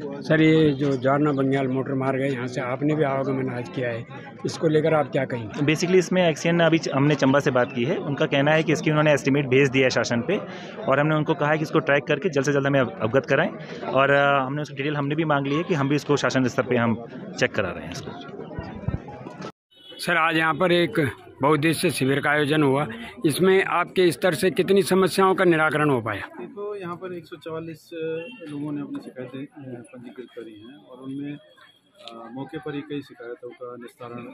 Sir, ये जो जारना बंग्याल motor मार्ग है, यहाँ से आपने भी आवागमन आज किया है, इसको लेकर आप क्या कहेंगे? बेसिकली इसमें एक्सीएन अभी हमने चंबा से बात की है। उनका कहना है कि इसकी उन्होंने एस्टीमेट भेज दिया है शासन पे, और हमने उनको कहा है कि इसको ट्रैक करके जल्द से जल्द हमें अवगत कराएं, और हमने उसकी डिटेल हमने भी मांग ली है कि हम भी इसको शासन स्तर पे हम चेक करा रहे हैं इसको। सर, आज यहाँ पर एक बहुउद्देश्य शिविर का आयोजन हुआ, इसमें आपके स्तर से कितनी समस्याओं का निराकरण हो पाया? तो यहाँ पर 144 लोगों ने अपनी शिकायतें पंजीकृत करी हैं, और उनमें मौके पर ही कई शिकायतों का निस्तारण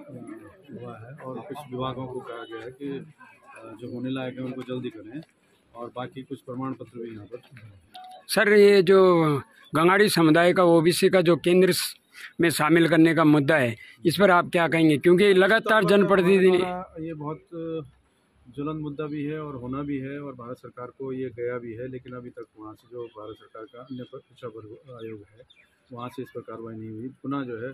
हुआ है, और कुछ विभागों को कहा गया है कि जो होने लायक है उनको जल्दी करें, और बाकी कुछ प्रमाण पत्र भी यहाँ पर। सर, ये जो गंगाड़ी समुदाय का ओबीसी का जो केंद्र में शामिल करने का मुद्दा है, इस पर आप क्या कहेंगे? क्योंकि लगातार जनप्रतिनिधि ये बहुत ज्वलंत मुद्दा भी है और होना भी है, और भारत सरकार को ये गया भी है, लेकिन अभी तक वहाँ से जो भारत सरकार का अन्य पिछड़ा वर्ग आयोग है, वहाँ से इस पर कार्रवाई नहीं हुई। पुनः जो है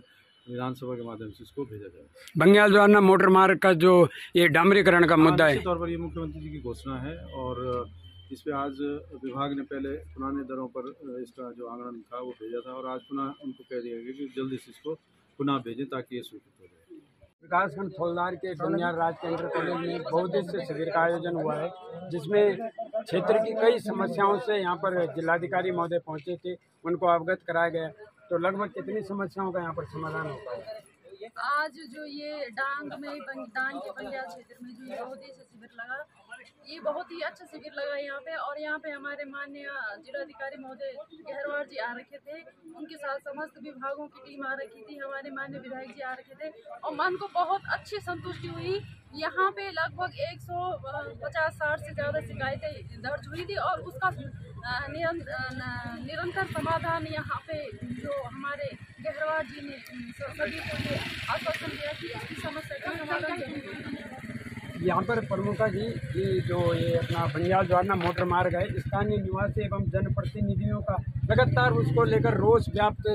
विधानसभा के माध्यम से इसको भेजा जाए। बंग्याल जारना मोटर मार्ग का जो ये डामरीकरण का मुद्दा है, निश्चित तौर पर ये मुख्यमंत्री जी की घोषणा है, और इस पे आज विभाग ने पहले पुराने दरों पर इसका जो आंकड़न था वो भेजा था, और आज पुनः उनको कह दिया गया कि जल्दी से इसको पुनः भेजें ताकि ये स्वीकृत हो जाए। विकासखंड फौलदार के बंग्याल राज केंद्र कॉलेज में बहुउद्देश्य शिविर का आयोजन हुआ है, जिसमें क्षेत्र की कई समस्याओं से यहाँ पर जिलाधिकारी महोदय पहुँचे थे, उनको अवगत कराया गया। तो लगभग कितनी समस्याओं का यहाँ पर समाधान हो पाया? आज जो ये डांग के बंग्याल क्षेत्र में जो बहुउद्देश्य शिविर लगा, ये बहुत ही अच्छा शिविर लगा यहाँ पे। और यहाँ पे हमारे माननीय जिलाधिकारी महोदय गहरवार जी आ रखे थे, उनके साथ समस्त विभागों की टीम आ रखी थी, हमारे माननीय विधायक जी आ रखे थे, और मन को बहुत अच्छी संतुष्टि हुई। यहाँ पे लगभग 150-60 से ज़्यादा शिकायतें दर्ज हुई थी, और उसका निरंतर समाधान यहाँ पे जो हमारे गहरवार जी ने सभी को ये आश्वासन दिया कि इसकी समस्या का समाधान जरूर होगा। यहाँ पर प्रमुखा जी की जो ये अपना बंग्याल जारना मोटर मार्ग है, स्थानीय निवासी एवं जनप्रतिनिधियों का लगातार उसको लेकर रोष व्याप्त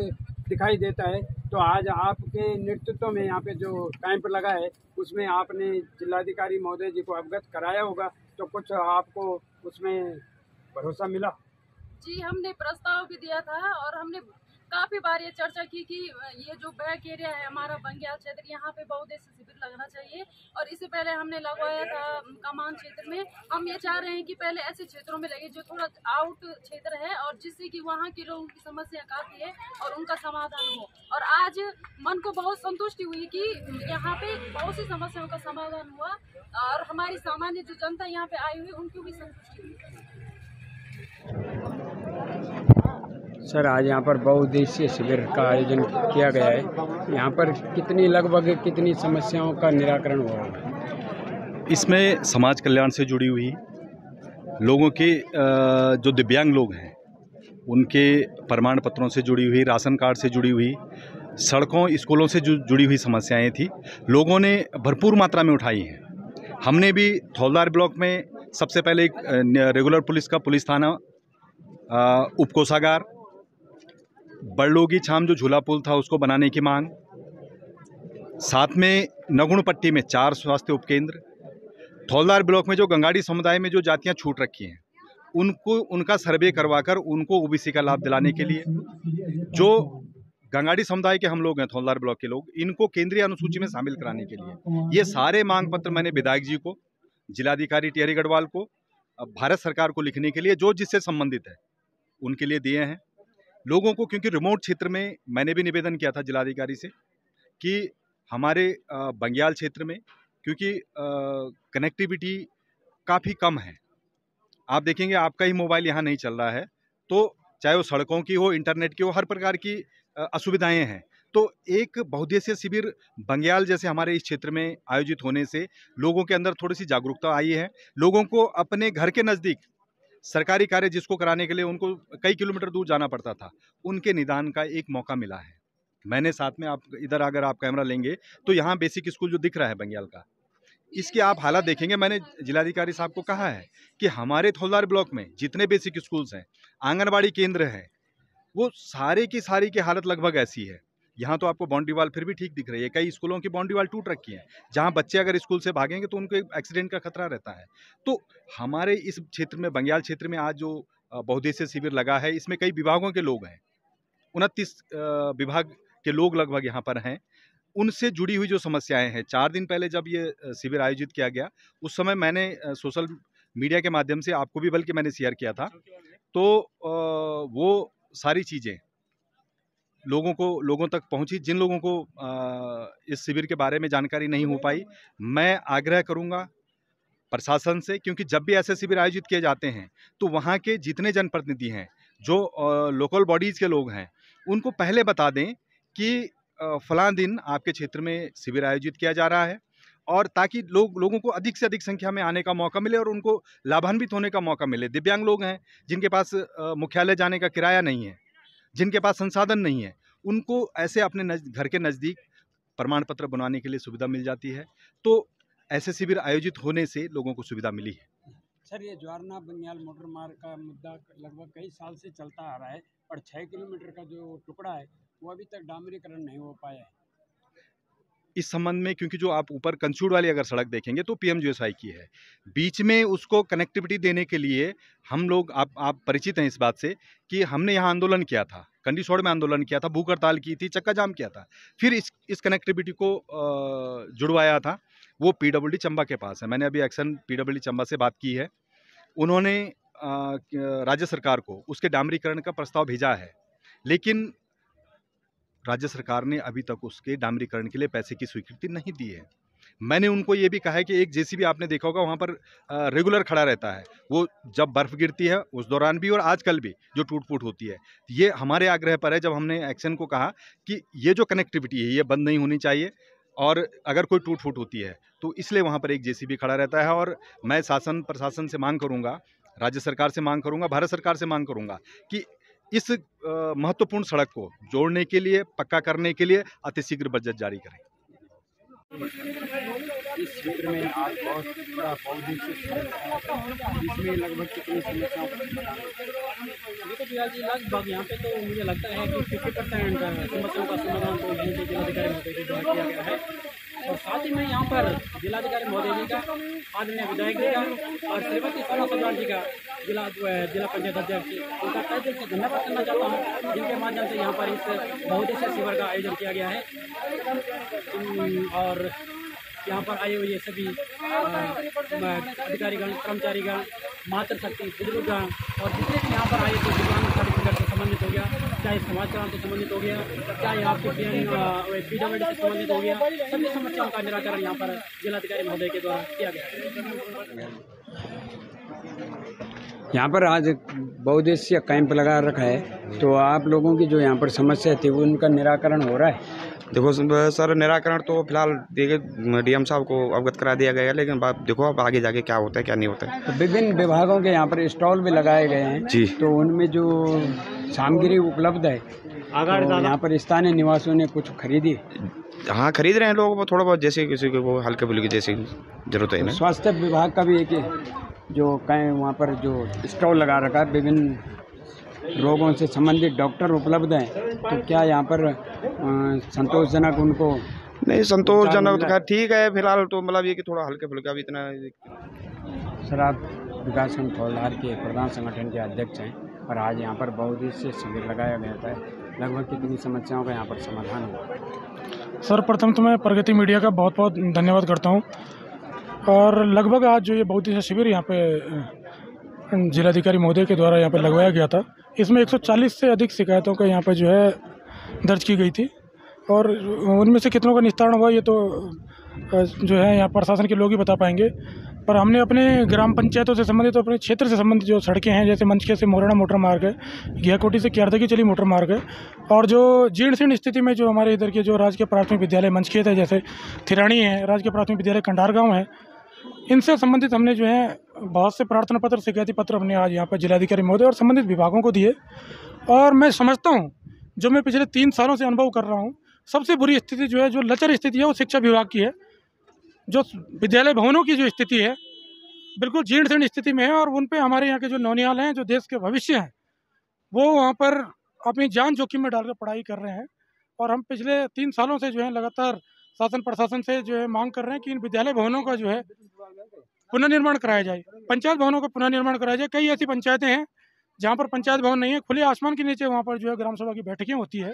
दिखाई देता है। तो आज आपके नेतृत्व में यहाँ पे जो कैंप लगा है, उसमें आपने जिलाधिकारी महोदय जी को अवगत कराया होगा, तो कुछ आपको उसमें भरोसा मिला? जी, हमने प्रस्ताव भी दिया था, और हमने काफ़ी बार ये चर्चा की कि ये जो बैक एरिया है हमारा बंग्याल क्षेत्र, यहाँ पे बहुउद्देश्य शिविर लगना चाहिए। और इससे पहले हमने लगवाया था कमान क्षेत्र में। हम ये चाह रहे हैं कि पहले ऐसे क्षेत्रों में लगे जो थोड़ा आउट क्षेत्र है, और जिससे कि वहाँ के लोगों की समस्या काफ़ी है और उनका समाधान हो। और आज मन को बहुत संतुष्टि हुई कि यहाँ पे बहुत सी समस्याओं का समाधान हुआ, और हमारी सामान्य जो जनता यहाँ पे आई हुई उनको भी संतुष्टि हुई। सर, आज यहाँ पर बहुउद्देशीय शिविर का आयोजन किया गया है, यहाँ पर लगभग कितनी समस्याओं का निराकरण हुआ होगा? इसमें समाज कल्याण से जुड़ी हुई लोगों के जो दिव्यांग लोग हैं उनके प्रमाण पत्रों से जुड़ी हुई, राशन कार्ड से जुड़ी हुई, सड़कों स्कूलों से जुड़ी हुई समस्याएं थी, लोगों ने भरपूर मात्रा में उठाई हैं। हमने भी थौलदार ब्लॉक में सबसे पहले एक रेगुलर पुलिस का पुलिस थाना, उपकोषागार, बड़लोगी छाम जो झूला पुल था उसको बनाने की मांग, साथ में नगुण पट्टी में 4 स्वास्थ्य उपकेंद्र, थौलदार ब्लॉक में जो गंगाड़ी समुदाय में जो जातियां छूट रखी हैं उनको उनका सर्वे करवाकर उनको ओबीसी का लाभ दिलाने के लिए, जो गंगाड़ी समुदाय के हम लोग हैं थौलदार ब्लॉक के लोग, इनको केंद्रीय अनुसूची में शामिल कराने के लिए, ये सारे मांग पत्र मैंने विधायक जी को, जिलाधिकारी टिहरी गढ़वाल को, भारत सरकार को लिखने के लिए जो जिससे संबंधित है उनके लिए दिए हैं। लोगों को, क्योंकि रिमोट क्षेत्र में मैंने भी निवेदन किया था जिलाधिकारी से कि हमारे बंग्याल क्षेत्र में क्योंकि कनेक्टिविटी काफ़ी कम है, आप देखेंगे आपका ही मोबाइल यहाँ नहीं चल रहा है, तो चाहे वो सड़कों की हो, इंटरनेट की हो, हर प्रकार की असुविधाएं हैं। तो एक बहुउद्देशीय शिविर बंग्याल जैसे हमारे इस क्षेत्र में आयोजित होने से लोगों के अंदर थोड़ी सी जागरूकता आई है। लोगों को अपने घर के नज़दीक सरकारी कार्य जिसको कराने के लिए उनको कई किलोमीटर दूर जाना पड़ता था, उनके निदान का एक मौका मिला है। मैंने साथ में, आप इधर अगर आप कैमरा लेंगे तो यहाँ बेसिक स्कूल जो दिख रहा है बंग्याल का, इसके आप हालात देखेंगे। मैंने जिलाधिकारी साहब को कहा है कि हमारे थौलदार ब्लॉक में जितने बेसिक स्कूल्स हैं, आंगनबाड़ी केंद्र है, वो सारे की सारी की हालत लगभग ऐसी है। यहाँ तो आपको बाउंड्री वाल फिर भी ठीक दिख रही है, कई स्कूलों की बाउंड्री वाल टूट रखी है, जहाँ बच्चे अगर स्कूल से भागेंगे तो उनको एक्सीडेंट का खतरा रहता है। तो हमारे इस क्षेत्र में, बंग्याल क्षेत्र में आज जो बहुउद्देशीय शिविर लगा है, इसमें कई विभागों के लोग हैं, 29 विभाग के लोग लगभग यहाँ पर हैं। उनसे जुड़ी हुई जो समस्याएं हैं, 4 दिन पहले जब ये शिविर आयोजित किया गया, उस समय मैंने सोशल मीडिया के माध्यम से आपको भी बल्कि मैंने शेयर किया था। तो वो सारी चीज़ें लोगों तक पहुंची। जिन लोगों को इस शिविर के बारे में जानकारी नहीं हो पाई, मैं आग्रह करूंगा प्रशासन से, क्योंकि जब भी ऐसे शिविर आयोजित किए जाते हैं तो वहाँ के जितने जनप्रतिनिधि हैं, जो लोकल बॉडीज़ के लोग हैं, उनको पहले बता दें कि फलां दिन आपके क्षेत्र में शिविर आयोजित किया जा रहा है, और ताकि लोगों को अधिक से अधिक संख्या में आने का मौका मिले और उनको लाभान्वित होने का मौका मिले। दिव्यांग लोग हैं जिनके पास मुख्यालय जाने का किराया नहीं है, जिनके पास संसाधन नहीं है, उनको ऐसे अपने घर के नज़दीक प्रमाण पत्र बनवाने के लिए सुविधा मिल जाती है। तो ऐसे शिविर आयोजित होने से लोगों को सुविधा मिली है। सर, ये ज्वारना बंगियाल मोटर मार्ग का मुद्दा लगभग कई साल से चलता आ रहा है, और 6 किलोमीटर का जो टुकड़ा है वो अभी तक डामरीकरण नहीं हो पाया है। इस संबंध में, क्योंकि जो आप ऊपर कंचूड़ वाली अगर सड़क देखेंगे तो पीएमजीएसवाई की है, बीच में उसको कनेक्टिविटी देने के लिए हम लोग, आप परिचित हैं इस बात से कि हमने यहाँ आंदोलन किया था, कंडीशोड़ में आंदोलन किया था, भूख हड़ताल की थी, चक्का जाम किया था, फिर इस कनेक्टिविटी को जुड़वाया था। वो पीडब्ल्यूडी चंबा के पास है। मैंने अभी एक्शन पीडब्ल्यूडी चंबा से बात की है, उन्होंने राज्य सरकार को उसके डामरीकरण का प्रस्ताव भेजा है, लेकिन राज्य सरकार ने अभी तक उसके डामरीकरण के लिए पैसे की स्वीकृति नहीं दी है। मैंने उनको ये भी कहा है कि एक जेसीबी आपने देखा होगा वहाँ पर रेगुलर खड़ा रहता है, वो जब बर्फ़ गिरती है उस दौरान भी और आजकल भी जो टूट फूट होती है। ये हमारे आग्रह पर है, जब हमने एक्शन को कहा कि ये जो कनेक्टिविटी है ये बंद नहीं होनी चाहिए, और अगर कोई टूट फूट होती है तो इसलिए वहाँ पर एक जेसीबी खड़ा रहता है। और मैं शासन प्रशासन से मांग करूँगा, राज्य सरकार से मांग करूँगा, भारत सरकार से मांग करूँगा कि इस महत्वपूर्ण सड़क को जोड़ने के लिए, पक्का करने के लिए अतिशीघ्र बजट जारी करें। इस क्षेत्र में आज बहुत बड़ा इसमें लगभग कितनी समस्याओं देखो भैया जी, लगभग यहाँ पे तो मुझे लगता है कि 50% समस्याओं का समाधान तो यहीं के जिलाधिकारी महोदय के द्वारा किया गया है। और साथ ही में यहाँ पर जिलाधिकारी महोदय जी का, आदरणीय विधायक जी का और श्रीमती सोना सजाल जी का, जिला पंचायत अध्यक्ष, उनका तहे दिल से धन्यवाद करना चाहता हूँ, जिनके माध्यम से यहाँ पर इस बहुउद्देशीय शिविर का आयोजन किया गया है। और यहाँ पर आए हुए सभी अधिकारीगण, कर्मचारीगण, मातृशक्ति, बुजुर्गगण और जितने भी यहाँ पर आए थे, दिव्यांग सर्टिफिकेट से संबंधित हो गया, चाहे समाज कल्याण से संबंधित हो गया, चाहे आपके पीडब्ल्यूडी से संबंधित हो गया, सभी समस्याओं का निराकरण यहाँ पर जिलाधिकारी महोदय के द्वारा किया गया। यहाँ पर आज बहुउद्देशीय कैंप लगा रखा है, तो आप लोगों की जो यहाँ पर समस्या थी वो उनका निराकरण हो रहा है? देखो सर, निराकरण तो फिलहाल डीएम साहब को अवगत करा दिया गया है, लेकिन बात देखो अब आगे जाके क्या होता है क्या नहीं होता है। तो विभिन्न विभागों के यहाँ पर स्टॉल भी लगाए गए हैं जी, तो उनमें जो सामग्री उपलब्ध है, तो यहाँ पर स्थानीय निवासियों ने कुछ खरीदी? हाँ, खरीद रहे हैं लोग थोड़ा बहुत, जैसे किसी को वो हल्के फुल्के जैसी जरूरत है ना। स्वास्थ्य विभाग का भी एक जो कहीं वहाँ पर जो स्टॉल लगा रखा है, विभिन्न रोगों से संबंधित डॉक्टर उपलब्ध हैं, तो क्या यहाँ पर संतोषजनक उनको? नहीं, संतोषजनक तो खैर ठीक है फिलहाल, तो मतलब ये कि थोड़ा हल्के फुल्का भी इतना। सर, आप विकास खंड थौलधार के प्रधान संगठन के अध्यक्ष हैं और आज यहाँ पर बहुउद्देशीय शिविर लगाया गया था, लगभग कितनी समस्याओं का यहाँ पर समाधान हुआ? सर, प्रथम तो मैं प्रगति मीडिया का बहुत बहुत धन्यवाद करता हूँ। और लगभग आज जो ये बहुउद्देशीय शिविर यहाँ पे जिलाधिकारी महोदय के द्वारा यहाँ पर लगवाया गया था, इसमें 140 से अधिक शिकायतों का यहाँ पर जो है दर्ज की गई थी, और उनमें से कितनों का निस्तारण हुआ ये तो जो है यहाँ प्रशासन के लोग ही बता पाएंगे। पर हमने अपने ग्राम पंचायतों से संबंधित, अपने क्षेत्र से संबंधित जो सड़कें हैं, जैसे मंचके से मोरना मोटर मार्ग है, घियाकोटी से क्यारदगी चली मोटर मार्ग है, और जो जीर्ण शीर्ण स्थिति में जो हमारे इधर के जो राजकीय प्राथमिक विद्यालय मंचखेत है, जैसे थिरानी है, राजकीय प्राथमिक विद्यालय कंडार गाँव है, इनसे संबंधित हमने जो है बहुत से प्रार्थना पत्र, शिकायती पत्र हमने आज यहाँ पर जिलाधिकारी महोदय और संबंधित विभागों को दिए। और मैं समझता हूँ, जो मैं पिछले 3 सालों से अनुभव कर रहा हूँ, सबसे बुरी स्थिति जो है, जो लचर स्थिति है, वो शिक्षा विभाग की है। जो विद्यालय भवनों की जो स्थिति है, बिल्कुल जीर्ण शीर्ण स्थिति में है, और उन पे हमारे यहाँ के जो नौनियाल हैं, जो देश के भविष्य हैं, वो वहाँ पर अपनी जान जोखिम में डालकर पढ़ाई कर रहे हैं। और हम पिछले 3 सालों से जो है लगातार शासन प्रशासन से जो है मांग कर रहे हैं कि इन विद्यालय भवनों का जो है पुनर्निर्माण कराया जाए, पंचायत भवनों का पुनर्निर्माण कराया जाए। कई ऐसी पंचायतें हैं जहाँ पर पंचायत भवन नहीं है, खुले आसमान के नीचे वहाँ पर जो है ग्राम सभा की बैठकें होती है,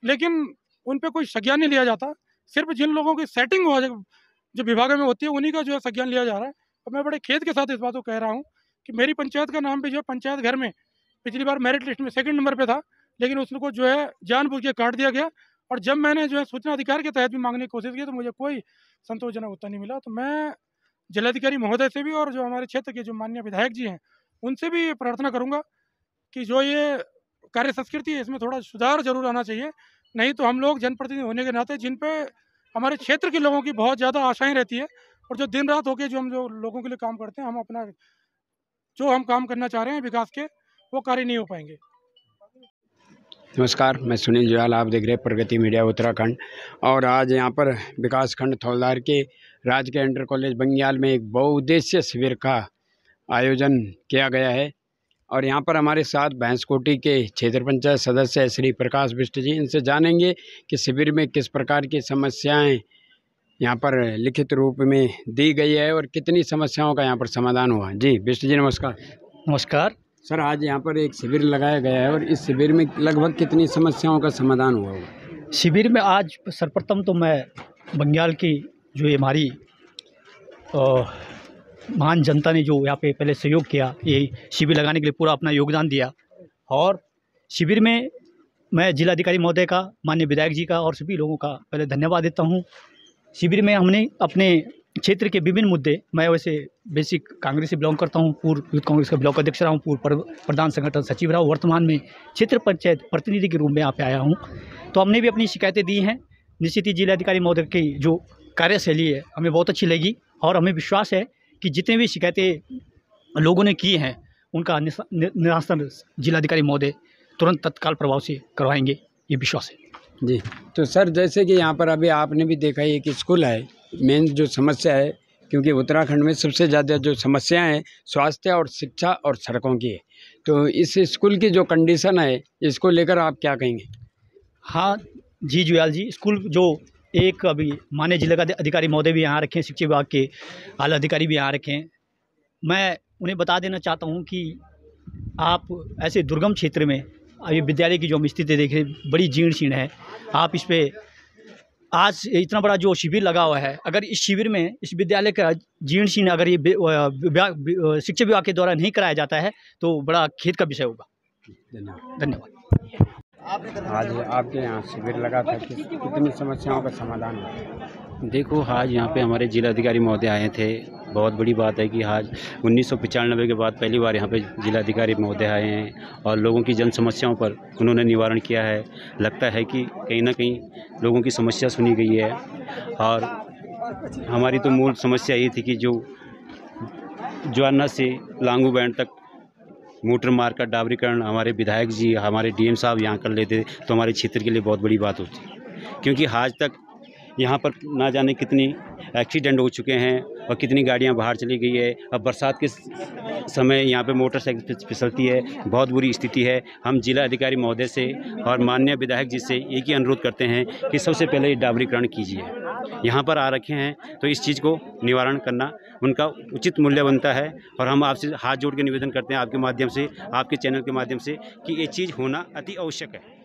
लेकिन उन पे कोई संज्ञान नहीं लिया जाता। सिर्फ जिन लोगों की सेटिंग हो जो विभागों में होती है उन्हीं का जो है संज्ञान लिया जा रहा है। और मैं बड़े खेद के साथ इस बात को कह रहा हूँ कि मेरी पंचायत का नाम भी जो है पंचायत घर में पिछली बार मेरिट लिस्ट में 2nd नंबर पे था, लेकिन उसको जो है जानबूझ के काट दिया गया। और जब मैंने जो है सूचना अधिकार के तहत भी मांगने की कोशिश की तो मुझे कोई संतोषजनक उत्तर नहीं मिला। तो मैं जिलाधिकारी महोदय से भी और जो हमारे क्षेत्र के जो माननीय विधायक जी हैं उनसे भी प्रार्थना करूँगा कि जो ये कार्य संस्कृति है इसमें थोड़ा सुधार जरूर आना चाहिए। नहीं तो हम लोग जनप्रतिनिधि होने के नाते जिन पे हमारे क्षेत्र के लोगों की बहुत ज़्यादा आशाएं रहती है और जो दिन रात होकर जो लोगों के लिए काम करते हैं, हम अपना जो हम काम करना चाह रहे हैं विकास के, वो कार्य नहीं हो पाएंगे। नमस्कार, मैं सुनील जुयाल, आप देख रहे हैं प्रगति मीडिया उत्तराखंड। और आज यहाँ पर विकासखंड थौलदार के राजकीय इंटर कॉलेज बंगियाल में एक बहुउद्देशीय शिविर का आयोजन किया गया है। और यहाँ पर हमारे साथ भैंसकोटी के क्षेत्र पंचायत सदस्य श्री प्रकाश बिष्ट जी, इनसे जानेंगे कि शिविर में किस प्रकार की समस्याएं यहाँ पर लिखित रूप में दी गई है और कितनी समस्याओं का यहाँ पर समाधान हुआ। जी बिष्ट जी नमस्कार। नमस्कार सर, आज यहाँ पर एक शिविर लगाया गया है और इस शिविर में लगभग कितनी समस्याओं का समाधान हुआ होगा? शिविर में आज सर्वप्रथम तो मैं बंगाल की जो ये हमारी महान जनता ने जो यहाँ पे पहले सहयोग किया, ये शिविर लगाने के लिए पूरा अपना योगदान दिया। और शिविर में मैं जिलाधिकारी महोदय का, माननीय विधायक जी का और सभी लोगों का पहले धन्यवाद देता हूँ। शिविर में हमने अपने क्षेत्र के विभिन्न मुद्दे, मैं वैसे बेसिक कांग्रेस से बिलोंग करता हूँ, पूर्व यूथ कांग्रेस का ब्लॉक अध्यक्ष रहा हूँ, पूर्व प्रधान संगठन सचिव रहा हूँ, वर्तमान में क्षेत्र पंचायत प्रतिनिधि के रूप में यहाँ पे आया हूँ। तो हमने भी अपनी शिकायतें दी हैं। निश्चित ही जिलाधिकारी महोदय की जो कार्यशैली है हमें बहुत अच्छी लगी और हमें विश्वास है कि जितने भी शिकायतें लोगों ने की हैं उनका निरासन जिलाधिकारी महोदय तुरंत तत्काल प्रभाव से करवाएंगे, ये विश्वास है। जी, तो सर जैसे कि यहाँ पर अभी आपने भी देखा है कि स्कूल है, मेन जो समस्या है, क्योंकि उत्तराखंड में सबसे ज़्यादा जो समस्याएं हैं स्वास्थ्य और शिक्षा और सड़कों की है, तो इस स्कूल की जो कंडीशन है इसको लेकर आप क्या कहेंगे? हाँ जी जुयाल जी, स्कूल जो एक अभी माननीय जिला का अधिकारी महोदय भी यहाँ रखे हैं, शिक्षा विभाग के आला अधिकारी भी यहाँ रखे हैं। मैं उन्हें बता देना चाहता हूँ कि आप ऐसे दुर्गम क्षेत्र में अभी विद्यालय की जो हम स्थिति देख रहे हैं बड़ी जीर्ण शीर्ण है। आप इस पर आज इतना बड़ा जो शिविर लगा हुआ है, अगर इस शिविर में इस विद्यालय का जीर्ण शीर्ण अगर ये शिक्षा विभाग के द्वारा नहीं कराया जाता है तो बड़ा खेद का विषय होगा। धन्यवाद। आज आपके यहाँ शिविर लगा था, कितनी समस्याओं का समाधान हुआ? देखो, आज यहाँ पे हमारे जिलाधिकारी महोदय आए थे। बहुत बड़ी बात है कि आज 1995 के बाद पहली बार यहाँ पे जिलाधिकारी महोदय आए हैं और लोगों की जन समस्याओं पर उन्होंने निवारण किया है। लगता है कि कहीं ना कहीं लोगों की समस्या सुनी गई है। और हमारी तो मूल समस्या ये थी कि जो ज्वारना से लांगू बैंड तक मोटर मार्ग का डाबरीकरण हमारे विधायक जी, हमारे डीएम साहब यहाँ कर लेते तो हमारे क्षेत्र के लिए बहुत बड़ी बात होती, क्योंकि आज तक यहाँ पर ना जाने कितनी एक्सीडेंट हो चुके हैं और कितनी गाड़ियाँ बाहर चली गई है। अब बरसात के समय यहाँ पे मोटरसाइकिल फिसलती है, बहुत बुरी स्थिति है। हम जिला अधिकारी महोदय से और माननीय विधायक जी से एक ही अनुरोध करते हैं कि सबसे पहले ये डाबरीकरण कीजिए। यहाँ पर आ रखे हैं तो इस चीज़ को निवारण करना उनका उचित मूल्य बनता है। और हम आपसे हाथ जोड़ के निवेदन करते हैं आपके माध्यम से, आपके चैनल के माध्यम से, कि ये चीज़ होना अति आवश्यक है।